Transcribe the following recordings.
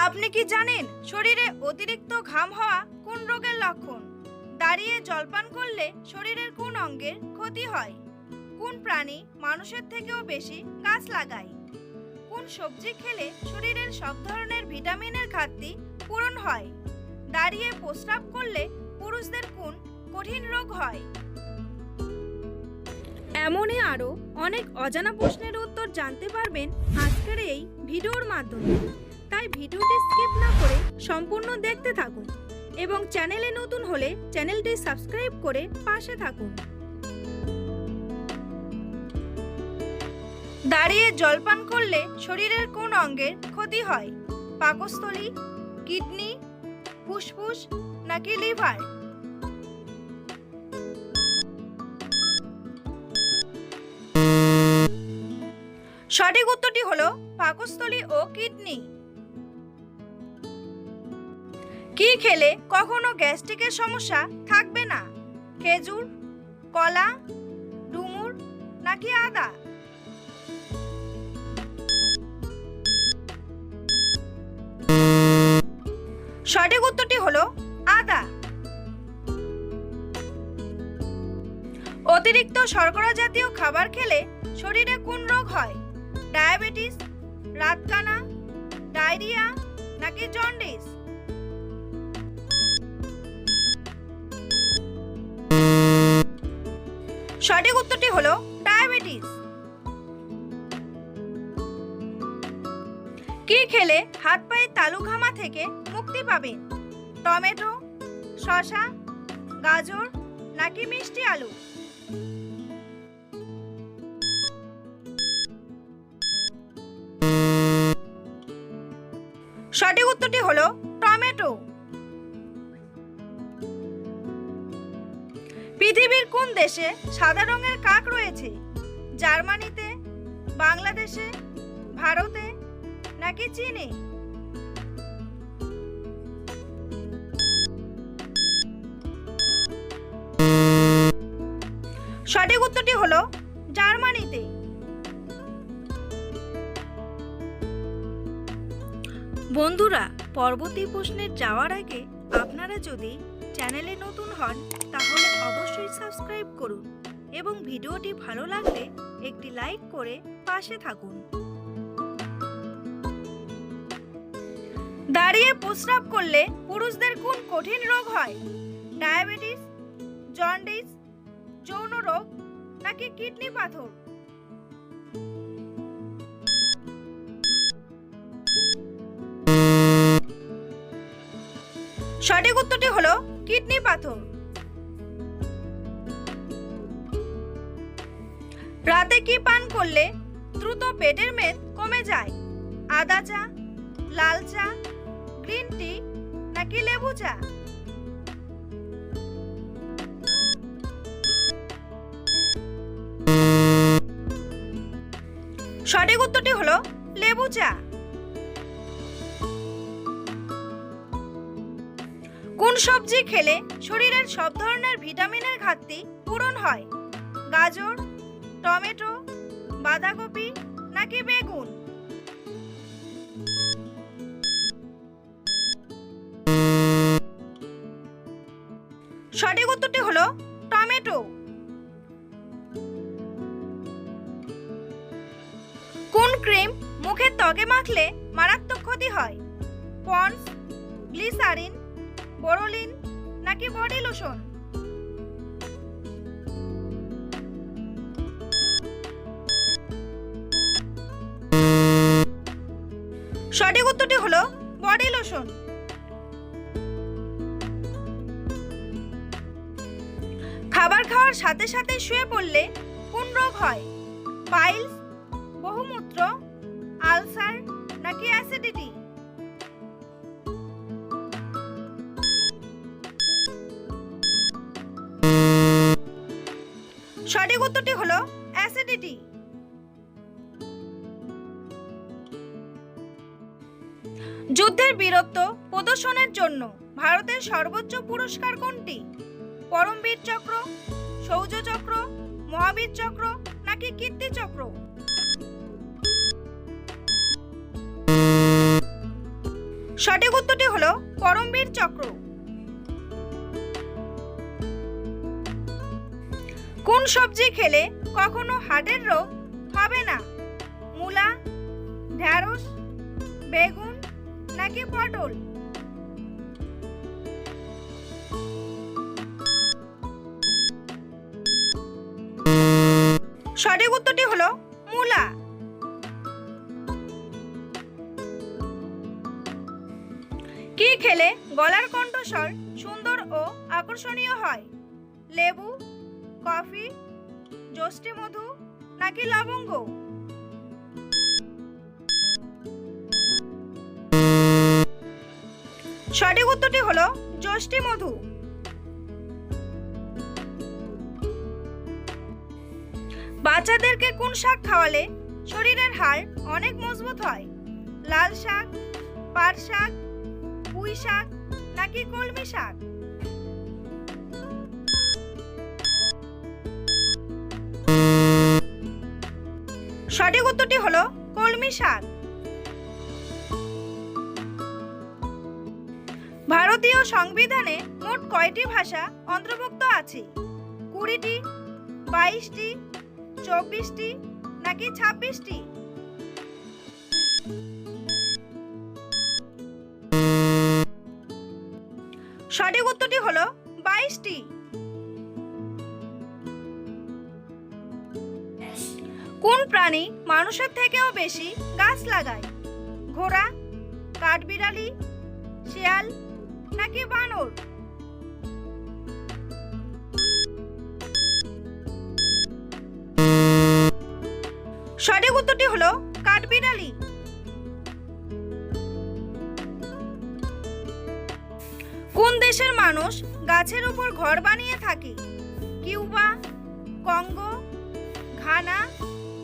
আপনি কি জানেন শরীরে অতিরিক্ত ঘাম হওয়া কোন রোগের লক্ষণ? দাঁড়িয়ে জলপান করলে শরীরের কোন অঙ্গের ক্ষতি হয়? কোন প্রাণী মানুষের থেকেও বেশি গাছ লাগায়? কোন সবজি খেলে শরীরের সব ধরনের ভিটামিনের ঘাটতি পূরণ হয়? দাঁড়িয়ে প্রস্রাব করলে পুরুষদের কোন কঠিন রোগ হয়? এমনই আরও অনেক অজানা প্রশ্নের উত্তর জানতে পারবেন আজকের এই ভিডিওর মাধ্যমে। তাই ভিডিওটি স্কিপ না করে সম্পূর্ণ দেখতে থাকুন এবং চ্যানেলে নতুন হলে চ্যানেলটি সাবস্ক্রাইব করে পাশে থাকুন। দাঁড়িয়ে জলপান করলে শরীরের কোন অঙ্গের ক্ষতি হয়? পাকস্থলী, কিডনি, ফুসফুস নাকি লিভার? সঠিক উত্তরটি হলো পাকস্থলী ও কিডনি। কি খেলে কখনো গ্যাস্ট্রিকের সমস্যা থাকবে না? খেজুর, কলা, ডুমুর নাকি আদা? সঠিক উত্তরটি হলো আদা। অতিরিক্ত শর্করা জাতীয় খাবার খেলে শরীরে কোন রোগ হয়? ডায়াবেটিস, রাতকানা, ডায়রিয়া নাকি জন্ডিস? সঠিক উত্তরটি হলো ডায়াবেটিস। কি খেলে হাত পায়ের তালু ঘামা থেকে মুক্তি পাবেন? টমেটো, শসা, গাজর নাকি মিষ্টি আলু? সঠিক উত্তরটি হলো টমেটো। পৃথিবীর কোন দেশে সাদা রঙের কাক রয়েছে? জার্মানিতে, বাংলাদেশে, ভারতে নাকি চীনে? সঠিক উত্তরটি হলো জার্মানিতে। বন্ধুরা, পরবর্তী প্রশ্নের যাওয়ার আগে আপনারা যদি চ্যানেলে নতুন হন তাহলে অবশ্যই সাবস্ক্রাইব করুন এবং ভিডিওটি ভালো লাগলে একটি লাইক করে পাশে থাকুন। দাঁড়িয়ে প্রস্রাব করলে পুরুষদের কোন কঠিন রোগ হয়? ডায়াবেটিস, জন্ডিস, যৌন রোগ নাকি কিডনি পাথর? সঠিক উত্তরটি হলো কিডনি পাথর। রাতে কি পান করলে দ্রুত পেটের মেদ কমে যায়? আদা চা, লাল চা, গ্রিন টি নাকি লেবু চা? সঠিক উত্তরটি হলো লেবু চা। কোন সবজি খেলে শরীরের সব ধরনের ভিটামিনের ঘাটতি পূরণ হয়? গাজর, টমেটো, বাঁধাকপি নাকি বেগুন? সঠিক উত্তরটি হলো টমেটো। কোন ক্রিম মুখের ত্বকে মাখলে মারাত্মক ক্ষতি হয়? পন্ডস, গ্লিসারিন, বোরোলিন নাকি বডি লোশন? সঠিক উত্তরটি হলো বডি লোশন। খাবার খাওয়ার সাথে সাথে শুয়ে পড়লে কোন রোগ হয়? পাইলস, বহুমূত্র, আলসার নাকি অ্যাসিডিটি? সঠিক উত্তরটি হলো অ্যাসিডিটি। যুদ্ধের বীরত্ব প্রদর্শনের জন্য ভারতের সর্বোচ্চ পুরস্কার কোনটি? পরমবীর চক্র, শৌর্য চক্র, মহাবীর চক্র নাকি কীর্তি চক্র? সঠিক উত্তরটি হলো পরমবীর চক্র। কোন সবজি খেলে কখনো হার্টের রোগ হবে না? মূলা, ঢেঁড়স, বেগুন নাকি পটল? সঠিক উত্তরটি হলো মূলা। কি খেলে গলার কণ্ঠস্বর সুন্দর ও আকর্ষণীয় হয়? লেবু, কফি, যষ্টি মধু নাকি লবঙ্গ? সঠিক উত্তরটি হলো যষ্টি মধু। বাচ্চাদেরকে কোন শাক খাওয়ালে শরীরের হাড় অনেক মজবুত হয়? লাল শাক, পাট শাক, পুঁই শাক নাকি কলমি শাক? সঠিক উত্তরটি হলো কলমি শাক। ভারতীয় সংবিধানে মোট কয়টি ভাষা অন্তর্ভুক্ত আছে? 20টি, 22টি, 24টি নাকি 26টি? সঠিক উত্তরটি হলো 22টি। কোন প্রাণী মানুষের থেকেও বেশি গাছ লাগায়? ঘোড়া, কাঠবিড়ালি, শিয়াল নাকি বানর? সঠিক উত্তরটি হলো কাঠবিড়ালি। কোন দেশের মানুষ গাছের উপর ঘর বানিয়ে থাকে? কিউবা, কঙ্গো, ঘানা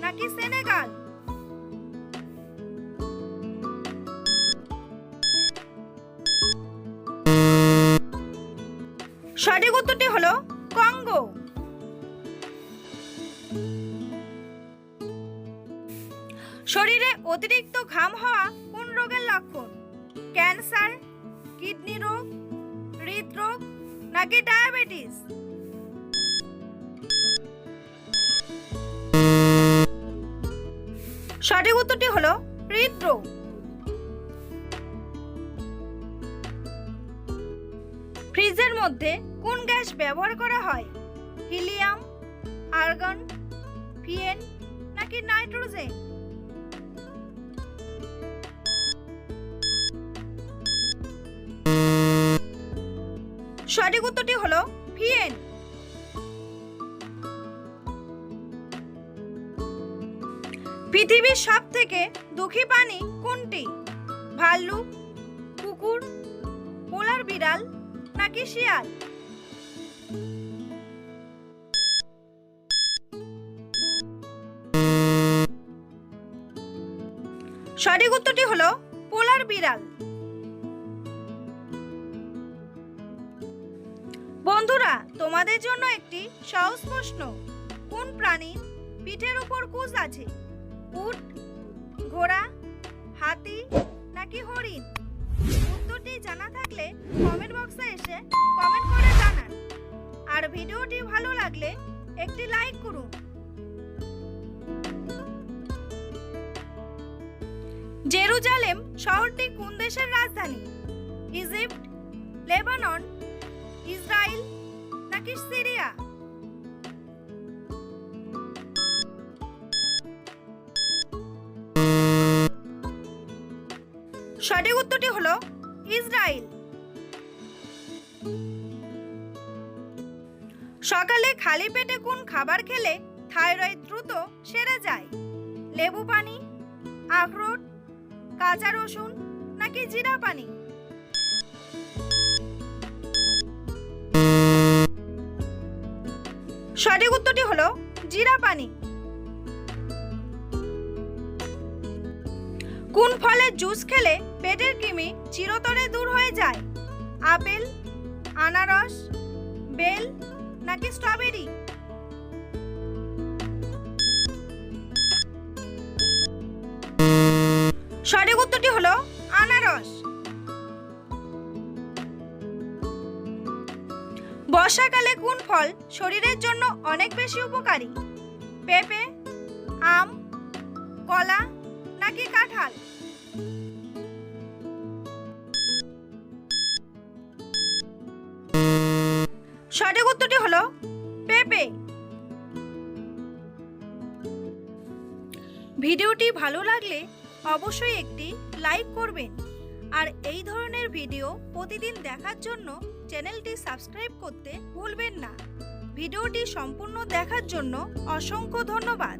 নাকি সেনেগাল? সঠিক উত্তরটি হলো কঙ্গো। শরীরে অতিরিক্ত ঘাম হওয়া কোন রোগের লক্ষণ? ক্যান্সার, কিডনি রোগ, হৃদরোগ নাকি ডায়াবেটিস? সঠিক উত্তরটি হলো হৃদরোগ। ফ্রিজের মধ্যে কোন গ্যাস ব্যবহার করা হয়? হিলিয়াম, আর্গন, ফিয়েন নাকি নাইট্রোজেন? সঠিক উত্তরটি হলো ফিয়েন। পৃথিবীর সব থেকে দুঃখী প্রাণী কোনটি? ভাল্লুক, কুকুর, পোলার বিড়াল নাকি শিয়াল? সঠিক উত্তরটি হলো পোলার বিড়াল। বন্ধুরা, তোমাদের জন্য একটি সহজ প্রশ্ন। কোন প্রাণীর পিঠের উপর কুঁজ আছে? উট, ঘোড়া, হাতি নাকি হরিণ? উত্তরটি জানা থাকলে কমেন্ট বক্সে এসে কমেন্ট করে জানান। আর ভিডিওটি ভালো লাগলে একটি লাইক করুন। জেরুজালেম শহরটি কোন দেশের রাজধানী? ইজিপ্ট, লেবানন, ইসরায়েল নাকি সিরিয়া? সঠিক উত্তরটি হলো ইসরায়েল। সকালে খালি পেটে কোন খাবার খেলে থাইরয়েড দ্রুত সেরে যায়? লেবু পানি, আখরোট, কাঁচা রসুন নাকি জিরা পানি? সঠিক উত্তরটি হলো জিরা পানি। কোন ফলের জুস খেলে পেটের কৃমি চিরতরে দূর হয়ে যায়? আপেল, আনারস, বেল নাকি স্ট্রবেরি? সঠিক উত্তরটি হলো আনারস। বর্ষাকালে কোন ফল শরীরের জন্য অনেক বেশি উপকারী? পেঁপে, আম, কলা নাকি কাঁঠাল? সঠিক উত্তরটি হলো পেঁপে। ভিডিওটি ভালো লাগলে অবশ্যই একটি লাইক করবেন আর এই ধরনের ভিডিও প্রতিদিন দেখার জন্য চ্যানেলটি সাবস্ক্রাইব করতে ভুলবেন না। ভিডিওটি সম্পূর্ণ দেখার জন্য অসংখ্য ধন্যবাদ।